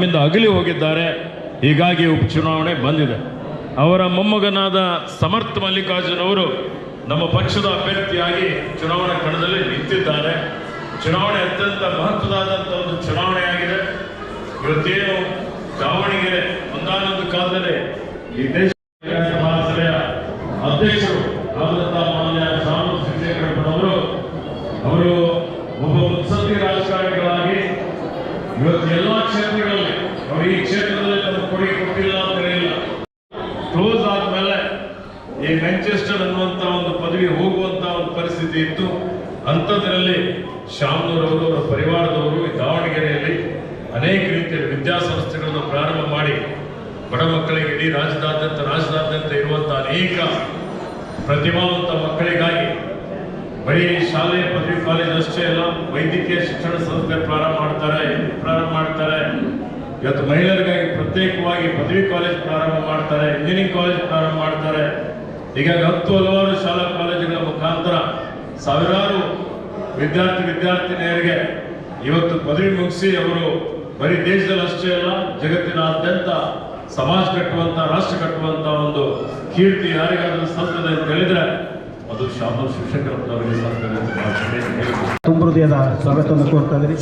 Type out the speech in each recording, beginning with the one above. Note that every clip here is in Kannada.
ನಮ್ಮಿಂದ ಅಗಲಿ ಹೋಗಿದ್ದಾರೆ. ಹೀಗಾಗಿ ಉಪಚುನಾವಣೆ ಬಂದಿದೆ. ಅವರ ಮೊಮ್ಮಗನಾದ ಸಮರ್ಥ ಮಲ್ಲಿಕಾರ್ಜುನ್ ಅವರು ನಮ್ಮ ಪಕ್ಷದ ಅಭ್ಯರ್ಥಿಯಾಗಿ ಚುನಾವಣಾ ಕಣದಲ್ಲಿ ನಿಂತಿದ್ದಾರೆ. ಚುನಾವಣೆ ಅತ್ಯಂತ ಮಹತ್ವದಾದಂಥ ಒಂದು ಚುನಾವಣೆಯಾಗಿದೆ. ಇವತ್ತೇನು ದಾವಣಗೆರೆ ಒಂದಾನೊಂದು ಕಾಲದಲ್ಲಿ ಈ ದೇಶ ಮಹಾಸಭೆಯ ಅಧ್ಯಕ್ಷರು ಆದಂತಹ ಮಾನ್ಯ ಶಾಮು ಶಿಕ್ಷಕರಪ್ಪನವರು ಅವರು ಒಬ್ಬ ಮುತ್ಸದ್ದಿ ರಾಜಕಾರಣಿಗಳಾಗಿ ಇವತ್ತು ಎಲ್ಲ ಕ್ಷೇತ್ರಗಳಲ್ಲಿ ಅವರು ಈ ಕ್ಷೇತ್ರದಲ್ಲಿ ತಮ್ಮ ಕೊಡುಗೆ ಕೊಟ್ಟಿಲ್ಲ ಅಂತ ಹೇಳಿಲ್ಲ. ಕ್ಲೋಸ್ ಆದ್ಮೇಲೆ ಈ ಮ್ಯಾಂಚೆಸ್ಟರ್ ಅನ್ನುವಂತ ಒಂದು ಪದವಿ ಹೋಗುವಂತ ಒಂದು ಪರಿಸ್ಥಿತಿ ಇತ್ತು. ಅಂಥದ್ರಲ್ಲಿ ಶಾಮನೂರವರು ಅವರ ಪರಿವಾರದವರು ಈ ದಾವಣಗೆರೆಯಲ್ಲಿ ಅನೇಕ ರೀತಿಯ ವಿದ್ಯಾಸಂಸ್ಥೆಗಳನ್ನು ಪ್ರಾರಂಭ ಮಾಡಿ ಬಡ ಮಕ್ಕಳಿಗೆ ಇಡೀ ರಾಜ್ಯದಾದ್ಯಂತ ಇರುವಂತಹ ಅನೇಕ ಪ್ರತಿಭಾವಂತ ಮಕ್ಕಳಿಗಾಗಿ ಬರೀ ಶಾಲೆ ಪದವಿ ಕಾಲೇಜ್ ಅಷ್ಟೇ ಅಲ್ಲ, ವೈದ್ಯಕೀಯ ಶಿಕ್ಷಣ ಸಂಸ್ಥೆ ಪ್ರಾರಂಭ ಮಾಡ್ತಾರೆ. ಇವತ್ತು ಮಹಿಳೆಯರಿಗಾಗಿ ಪ್ರತ್ಯೇಕವಾಗಿ ಪದವಿ ಕಾಲೇಜ್ ಪ್ರಾರಂಭ ಮಾಡ್ತಾರೆ, ಇಂಜಿನಿಯರಿಂಗ್ ಕಾಲೇಜ್ ಪ್ರಾರಂಭ ಮಾಡ್ತಾರೆ. ಹೀಗಾಗಿ ಹಲವಾರು ಶಾಲಾ ಕಾಲೇಜುಗಳ ಮುಖಾಂತರ ಸಾವಿರಾರು ವಿದ್ಯಾರ್ಥಿನಿಯರಿಗೆ ಇವತ್ತು ಪದವಿ ಮುಗಿಸಿ ಅವರು ಬರೀ ದೇಶದಲ್ಲಿ ಅಷ್ಟೇ ಅಲ್ಲ, ಜಗತ್ತಿನಾದ್ಯಂತ ಸಮಾಜ ಕಟ್ಟುವಂತ, ರಾಷ್ಟ್ರ ಕಟ್ಟುವಂತ ಒಂದು ಕೀರ್ತಿ ಯಾರಿಗಾದ್ರೂ ಸಲ್ತದೆ ಅಂತ ಹೇಳಿದ್ರೆ ಅದು ಶಾಮನೂರು ಶಿಕ್ಷಕರಪ್ಪನವರಿಗೆ ಸಲ್ತದೆ ಅಂತ ತುಂಬ ಹೃದಯದ ಸ್ವಾಗತವನ್ನು ಕೋರ್ತಾ ಇದ್ದಾರೆ.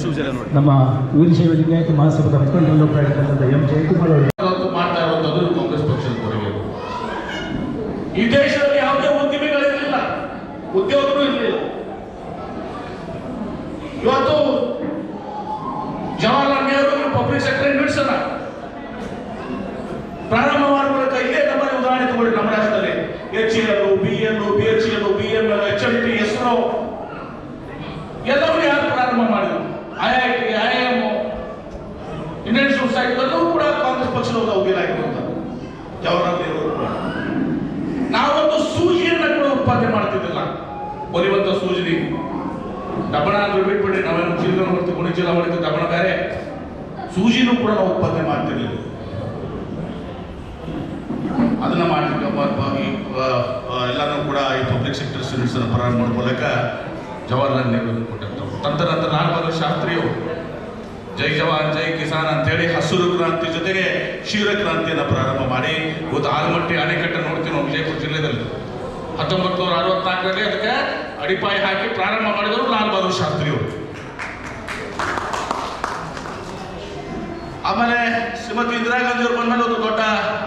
ನಮ್ಮ ವೀರಶೈವ ಲಿಂಗಾಯತ ಮಹಾಸಭಾದ ಮುಖಂಡರಾಗಿದ್ದಂಥ ಎಂ ಜಯಕುಮಾರ್ ಅವರು ಮಾಡ್ತಾ ಇರುವಂತದ್ದು ಕಾಂಗ್ರೆಸ್ ಪಕ್ಷದ ಕೊಡುಗೆ. ಈ ದೇಶದಲ್ಲಿ ಯಾವುದೇ ಉದ್ಯಮಿಗಳಿರಲಿಲ್ಲ, ಉದ್ಯೋಗವೂ ಇರಲಿಲ್ಲ. ಇವತ್ತು Jawaharlal Nehru public sector university ಪ್ರಾರಂಭ ಮಾಡುವ ಮೂಲಕ ಇಲ್ಲೇ ನಮ್ಮಲ್ಲಿ ಉದಾಹರಣೆ ತಗೊಳ್ಳಿ. ನಮ್ಮ ರಾಷ್ಟ್ರದಲ್ಲಿ HCL, BL, BHCL, BML, HMT, ISRO ಎಲ್ಲವೂ ಯಾರು ಪ್ರಾರಂಭ ಮಾಡಿದ್ರು? IIT, IIM, ಇಂಡಿಯನ್ ಸೊಸೈಟಿಗಳಲ್ಲೂ ಕೂಡ ಕಾಂಗ್ರೆಸ್ ಪಕ್ಷದ ಉದ್ಯೋಗಿರಾಗಿರುವಂತ ಜವಾಹರ್ಲಾಲ್ ನೆಹರು ಕೂಡ. ನಾವೊಂದು ಸೂಜಿಯನ್ನ ಕೂಡ ಉತ್ಪಾದನೆ ಮಾಡ್ತಿದ್ದಿಲ್ಲ, ಒಲಿಯುವಂತ ಸೂಜಿ ದಬ್ಬಣ ಅಂದ್ರೆ ಬಿಟ್ಬಿಡಿ, ನಾವೇನು ಚೀಲ ಹೊರತು ಗುಣಚೀಲ ಹೊರತು ದಬ್ಬಣ ಬೇರೆ, ಸೂಜಿನೂ ಕೂಡ ನಾವು ಉತ್ಪಾದನೆ ಮಾಡ್ತಿರ್ಲಿಲ್ಲ. ಅದನ್ನ ಮಾಡಲಿಕ್ಕೆ ಎಲ್ಲಾನು ಕೂಡ ಈ ಪಬ್ಲಿಕ್ ಸೆಕ್ಟರ್ ಯೂನಿಟ್ಸ್ ಅನ್ನು ಪ್ರಾರಂಭ ಮಾಡೋ ಮೂಲಕ ಜವಾಹರ್ಲಾಲ್ ನೆಹರು ಕೊಟ್ಟಂಥವ್ರು. ತದನಂತರ ಲಾಲ್ ಬಹದ್ದೂರ್ ಶಾಸ್ತ್ರಿಯವರು ಜೈ ಜವಾನ್ ಜೈ ಕಿಸಾನ್ ಅಂತೇಳಿ ಹಸಿರು ಕ್ರಾಂತಿ ಜೊತೆಗೆ ಕ್ಷೀರ ಕ್ರಾಂತಿಯನ್ನು ಪ್ರಾರಂಭ ಮಾಡಿ ಇವತ್ತು ಆಲಮಟ್ಟಿ ಅಣೆಕಟ್ಟನ್ನು ನೋಡ್ತೀವಿ ನಾವು ವಿಜಯಪುರ ಜಿಲ್ಲೆಯಲ್ಲಿ. 1964ರಲ್ಲಿ ಅದಕ್ಕೆ ಅಡಿಪಾಯ ಹಾಕಿ ಪ್ರಾರಂಭ ಮಾಡಿದವರು ಲಾಲ್ ಬಹದ್ದೂರ್ ಶಾಸ್ತ್ರಿಯವರು. ಆಮೇಲೆ ಶ್ರೀಮತಿ ಇಂದಿರಾ ಗಾಂಧಿ ಅವರು ಬಂದ್ಮೇಲೆ ಒಂದು ದೊಡ್ಡ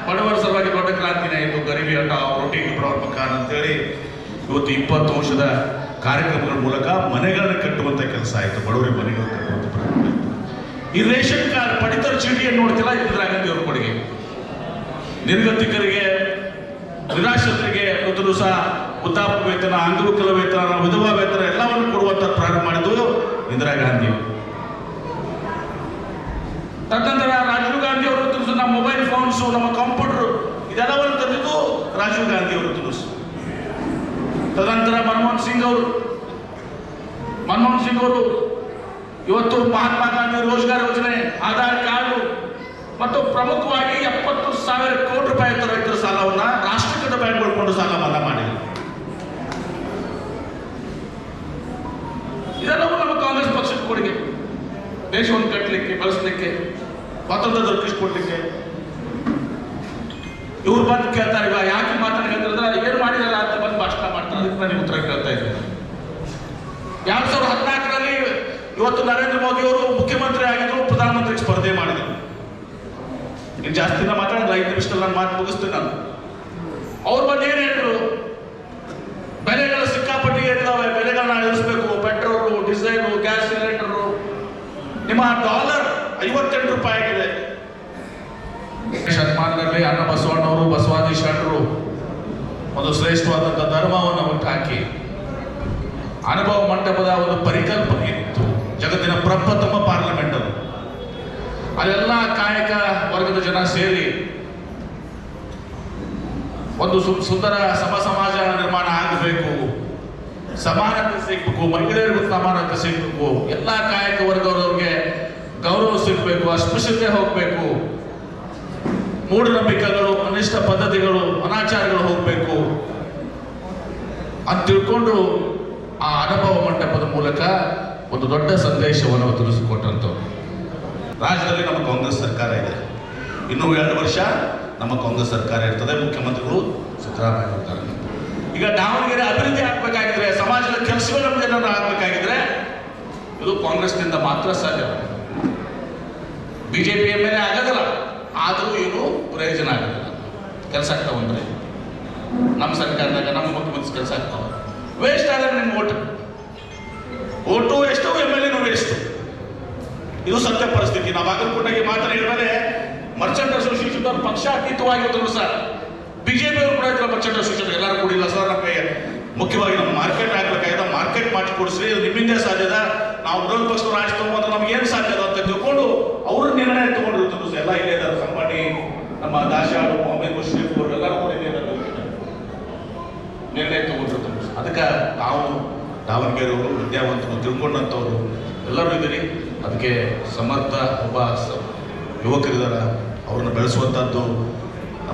ಬಡವರ ಸಲುವಾಗಿ ದೊಡ್ಡ ಕ್ರಾಂತಿನೇ ಇತ್ತು, ಗರೀಬಿ ಹಟಾವ್, ರೋಟಿ ಕಪಡಾ ಮಕಾನ್ ಅಂತೇಳಿ ಇವತ್ತು 20 ವರ್ಷದ ಕಾರ್ಯಕ್ರಮಗಳ ಮೂಲಕ ಮನೆಗಳನ್ನು ಕಟ್ಟುವಂತ ಕೆಲಸ ಆಯಿತು, ಬಡವರಿಗೆ ಮನೆಗಳನ್ನು ಕಟ್ಟುವಂತ ಪ್ರಾರಂಭ ಆಯಿತು. ಈ ರೇಷನ್ ಕಾರ್ಡ್ ಪಡಿತರ ಚೀಟಿಯನ್ನು ನೋಡ್ತಿಲ್ಲ, ಇಂದಿರಾ ಗಾಂಧಿ ಅವ್ರ ಕೊಡುಗೆ. ನಿರ್ಗತಿಕರಿಗೆ, ನಿರಾಶ್ರಿತರಿಗೆ ಇವತ್ತು ಸಹ ವೃದ್ಧಾಪ್ಯ ವೇತನ, ಅಂಗವಿಕಲ ವೇತನ, ವಿಧವಾ ವೇತನ ಎಲ್ಲವನ್ನು ಕೊಡುವಂತ ಪ್ರಾರಂಭ ಮಾಡಿದ್ದು ಇಂದಿರಾ ಗಾಂಧಿ ಅವರು. ತದನಂತರ ರಾಜೀವ್ ಗಾಂಧಿ ಅವರು ತಿಳಿಸು ನಮ್ಮ ಮೊಬೈಲ್ ಫೋನ್ಸು, ನಮ್ಮ ಕಂಪ್ಯೂಟರ್ ಇದೆಲ್ಲವನ್ನು ತಂದಿದ್ದು ರಾಜೀವ್ ಗಾಂಧಿ ಅವರು ತಿಳಿಸು. ತದನಂತರ ಮನಮೋಹನ್ ಸಿಂಗ್ ಅವರು ಇವತ್ತು ಮಹಾತ್ಮ ಗಾಂಧಿ ರೋಜ್ಗಾರ್ ಯೋಜನೆ, ಆಧಾರ್ ಕಾರ್ಡು ಮತ್ತು ಪ್ರಮುಖವಾಗಿ 70,000 ಕೋಟಿ ರೂಪಾಯಿ ರೈತರ ಸಾಲವನ್ನ ರಾಷ್ಟ್ರೀಕೃತ ಬ್ಯಾಂಕ್ಗಳು ಕೊಂಡು ಸಾಲ ಮನ್ನಾ ಮಾಡಿದೆ. ಇದೆಲ್ಲವೂ ನಮ್ಮ ಕಾಂಗ್ರೆಸ್ ಪಕ್ಷದ ಕೊಡುಗೆ. ದೇಶವನ್ನು ಕಟ್ಟಲಿಕ್ಕೆ, ಬಳಸಲಿಕ್ಕೆ, ಸ್ವಾತಂತ್ರ್ಯ ದೊರಕಿಸಿಕೊಡ್ಲಿಕ್ಕೆ. ಇವ್ರು ಬಂದು ಕೇಳ್ತಾರೆ, ಈಗ ಯಾಕೆ ಮಾತಾಡ್ತಾರೆ, ಏನು ಮಾಡಿದಾರ ಅಂತ ಬಂದು ಭಾಷಣ ಮಾಡ್ತಾರೆ. ಅದಕ್ಕೆ ನನಗೆ ಉತ್ತರ ಕೇಳ್ತಾ ಇದ್ದೀನಿ. 2014ರಲ್ಲಿ ಇವತ್ತು ನರೇಂದ್ರ ಮೋದಿ ಅವರು ಮುಖ್ಯಮಂತ್ರಿ ಆಗಿದ್ರು, ಪ್ರಧಾನಮಂತ್ರಿಗೆ ಸ್ಪರ್ಧೆ ಮಾಡಿದರು. ಇನ್ನು ಜಾಸ್ತಿನ ಮಾತಾಡಿದ್ರೆ 5 ನಿಮಿಷದಲ್ಲಿ ನಾನು ಮಾತು ಮುಗಿಸ್ತೀನಿ ನಾನು. ಅವ್ರು ಬಂದು ಏನು ಹೇಳಿದ್ರು, ಬೆಲೆಗಳು ಸಿಕ್ಕಾಪಟ್ಟಿ ಏರಿದಾವೆ, ಬೆಲೆಗಳನ್ನ ಇಳಿಸ್ಬೇಕು, ಪೆಟ್ರೋಲು, ಡೀಸೆಲು, ಗ್ಯಾಸ್ ಸಿಲಿಂಡರು, ನಿಮ್ಮ ಡಾಲರ್ 58 ರೂಪಾಯಿ ಆಗಿದೆ. ಶತಮಾನದಲ್ಲಿ ಅನ್ನ ಬಸವಣ್ಣವರು, ಬಸವಾದಿ ಶರಣರು ಒಂದು ಶ್ರೇಷ್ಠವಾದಂಥ ಧರ್ಮವನ್ನು ಹುಟ್ಟಾಕಿ ಅನುಭವ ಮಂಟಪದ ಒಂದು ಪರಿಕಲ್ಪನೆ ಇತ್ತು. ಜಗತ್ತಿನ ಪ್ರಪ್ರಥಮ ಪಾರ್ಲಿಮೆಂಟ್ ಅದು. ಅಲ್ಲೆಲ್ಲ ಕಾಯಕ ವರ್ಗದ ಜನ ಸೇರಿ ಒಂದು ಸುಂದರ ಸಮಾಜ ನಿರ್ಮಾಣ ಆಗಬೇಕು, ಸಮಾನತೆ ಸಿಗಬೇಕು, ಮಹಿಳೆಯರಿಗೂ ಸಮಾನತೆ ಸಿಗಬೇಕು, ಎಲ್ಲ ಕಾಯಕ ವರ್ಗದವರಿಗೆ ಗೌರವ ಸಿಗಬೇಕು, ಅಸ್ಪೃಶ್ಯತೆ ಹೋಗಬೇಕು, ಮೂಢನಂಬಿಕೆಗಳು, ಅನಿಷ್ಟ ಪದ್ಧತಿಗಳು, ಅನಾಚಾರಗಳು ಹೋಗಬೇಕು ಅಂತ ತಿಳ್ಕೊಂಡು ಆ ಅನುಭವ ಮಂಟಪದ ಮೂಲಕ ಒಂದು ದೊಡ್ಡ ಸಂದೇಶವನ್ನು ತಿಳಿಸಿಕೊಟ್ಟಂಥವ್ರು. ರಾಜ್ಯದಲ್ಲಿ ನಮ್ಮ ಕಾಂಗ್ರೆಸ್ ಸರ್ಕಾರ ಇದೆ. ಇನ್ನೂ 2 ವರ್ಷ ನಮ್ಮ ಕಾಂಗ್ರೆಸ್ ಸರ್ಕಾರ ಇರ್ತದೆ. ಮುಖ್ಯಮಂತ್ರಿಗಳು ಸಿದ್ದರಾಮಯ್ಯ ಇರ್ತಾರೆ. ಈಗ ದಾವಣಗೆರೆ ಅಭಿವೃದ್ಧಿ ಆಗಬೇಕಾಗಿದ್ರೆ, ಸಮಾಜದ ಕೆಲಸಗಳು ನಮ್ಗೆ ಏನಾದ್ರು ಆಗಬೇಕಾಗಿದ್ರೆ ಇದು ಕಾಂಗ್ರೆಸ್ನಿಂದ ಮಾತ್ರ ಸಾಧ್ಯ. ಬಿಜೆಪಿ ಮೇಲೆ ಆಗೋದಿಲ್ಲ, ಆದರೂ ಏನು ಪ್ರಯೋಜನ ಆಗೋದಿಲ್ಲ. ಕೆಲಸ ಆಗ್ತಾವ ಅಂದ್ರೆ ನಮ್ಮ ಸರ್ಕಾರದಾಗ ನಮ್ಮ ಮುಖ್ಯಮಂತ್ರಿ ಕೆಲಸ ಆಗ್ತಾವ. ವೇಸ್ಟ್ ಆಗಲ್ಲ ನಿಮ್ಮ ಓಟು ಎಷ್ಟು, MLA ವೇಸ್ಟ್. ಇದು ಸತ್ಯ ಪರಿಸ್ಥಿತಿ. ನಾವು ಬಾಗಲಕೋಟೆಗೆ ಮಾತ್ರ ಹೇಳಿದ್ರೆ ಮರ್ಚೆಂಟ್ ಅಸೋಸಿಯೇಷನ್ ಅವ್ರು ಪಕ್ಷಾತೀತವಾಗಿದ್ರು ಸರ್. ಬಿಜೆಪಿ ಅವರು ಕೂಡ ಇದ್ರು ಮರ್ಚೆಂಟ್ ಅಸೋಸಿಯೇಷನ್. ಎಲ್ಲರೂ ಕೂಡಿಲ್ಲ ಸರ್, ನಮಗೆ ಮುಖ್ಯವಾಗಿ ನಮ್ಮ ಮಾರ್ಕೆಟ್ ಆಗಬೇಕಾಗಿದೆ, ಮಾರ್ಕೆಟ್ ಮಾಡಿ ಕೊಡಿಸ್ರಿ, ಅದು ನಿಮ್ಮಿಂದೇ ಸಾಧ್ಯದ. ನಾವು ವಿರೋಧ ಪಕ್ಷದವ್ರು ಆಯ್ತು ತಗೊಂಡ್ರೆ ನಮ್ಗೆ ಏನು ಸಾಧ್ಯ ಅಂತ ತಿಳ್ಕೊಂಡು ಅವರು ನಿರ್ಣಯ ತಗೊಂಡಿರ್ತಾರೆ ಸರ್. ಎಲ್ಲ ಇಲ್ಲೇ ಇದ್ದಾರೆ, ಸಂಬಂಧಿ ನಮ್ಮ ದಾಶಾಳು, ಮೊಹಮ್ಮದ್ ಮುಷ್ರಿಫ್ ಅವರು ಎಲ್ಲರೂ ಕೂಡ ಇಲ್ಲೇ ಇದ್ದಾರೆ, ನಿರ್ಣಯ ತಗೊಂಡಿರ್ತಾರೆ. ಅದಕ್ಕೆ ನಾವು ದಾವಣಗೆರೆಯವರು ವಿದ್ಯಾವಂತರು ತಿಳ್ಕೊಂಡಂಥವ್ರು ಎಲ್ಲರೂ ಇದ್ದೀರಿ. ಅದಕ್ಕೆ ಸಮರ್ಥ ಒಬ್ಬ ಯುವಕರಿದ್ದಾರೆ, ಅವ್ರನ್ನ ಬೆಳೆಸುವಂಥದ್ದು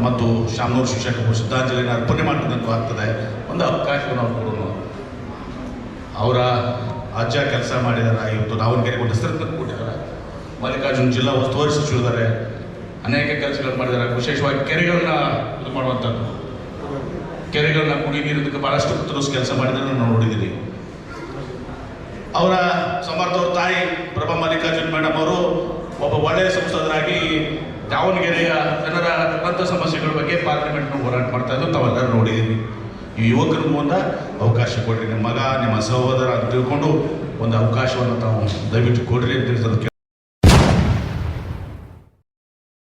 ಮತ್ತು ಶಾಮನೂರು ಶಿಕ್ಷಕರು ಶ್ರದ್ಧಾಂಜಲಿನ ಅರ್ಪಣೆ ಮಾಡ್ಕೊಂಡಂತೂ ಆಗ್ತದೆ. ಒಂದು ಅವಕಾಶವನ್ನು ಅವ್ರು ಕೊಡೋಣ. ಅವರ ಅಜ್ಜ ಕೆಲಸ ಮಾಡಿದ್ದಾರೆ, ಇವತ್ತು ದಾವಣಗೆರೆಗೆ ಒಂದು ಹೆಸರು ಕೊಟ್ಟಿದ್ದಾರೆ. ಮಲ್ಲಿಕಾರ್ಜುನ್ ಜಿಲ್ಲಾ ಉಸ್ತುವಾರಿ ಸಚಿವರಿದ್ದಾರೆ, ಅನೇಕ ಕೆಲಸಗಳು ಮಾಡಿದ್ದಾರೆ. ವಿಶೇಷವಾಗಿ ಕೆರೆಗಳನ್ನ ಇದು ಮಾಡುವಂಥದ್ದು, ಕೆರೆಗಳನ್ನ ಕುಡಿ ನೀರಿದ್ದಕ್ಕೆ ಭಾಳಷ್ಟು ಉತ್ತರಿಸಿ ಕೆಲಸ ಮಾಡಿದರೆ ನಾವು ನೋಡಿದ್ದೀವಿ. ಅವರ ಸಮರ್ಥವ್ರ ತಾಯಿ ಪ್ರಭಾ ಮಲ್ಲಿಕಾರ್ಜುನ್ ಮೇಡಮ್ ಅವರು ಒಬ್ಬ ಒಳ್ಳೆಯ ಸಂಸದರಾಗಿ ದಾವಣಗೆರೆಯ ಜನರ ಅಂಥ ಸಮಸ್ಯೆಗಳ ಬಗ್ಗೆ ಪಾರ್ಲಿಮೆಂಟ್ನ ಹೋರಾಟ ಮಾಡ್ತಾ ಇದ್ದು ತಾವೆಲ್ಲರೂ ನೋಡಿದ್ದೀವಿ. ಈ ಯುವಕರಿಗೂ ಒಂದು ಅವಕಾಶ ಕೊಡ್ರಿ, ನಿಮ್ಮ ಮಗ ನಿಮ್ಮ ಸಹೋದರ ಅಂತ ತಿಳ್ಕೊಂಡು ಒಂದು ಅವಕಾಶವನ್ನು ತಾವು ದಯವಿಟ್ಟು ಕೊಡ್ರಿ ಅಂತ ತಿಳಿಸೋದು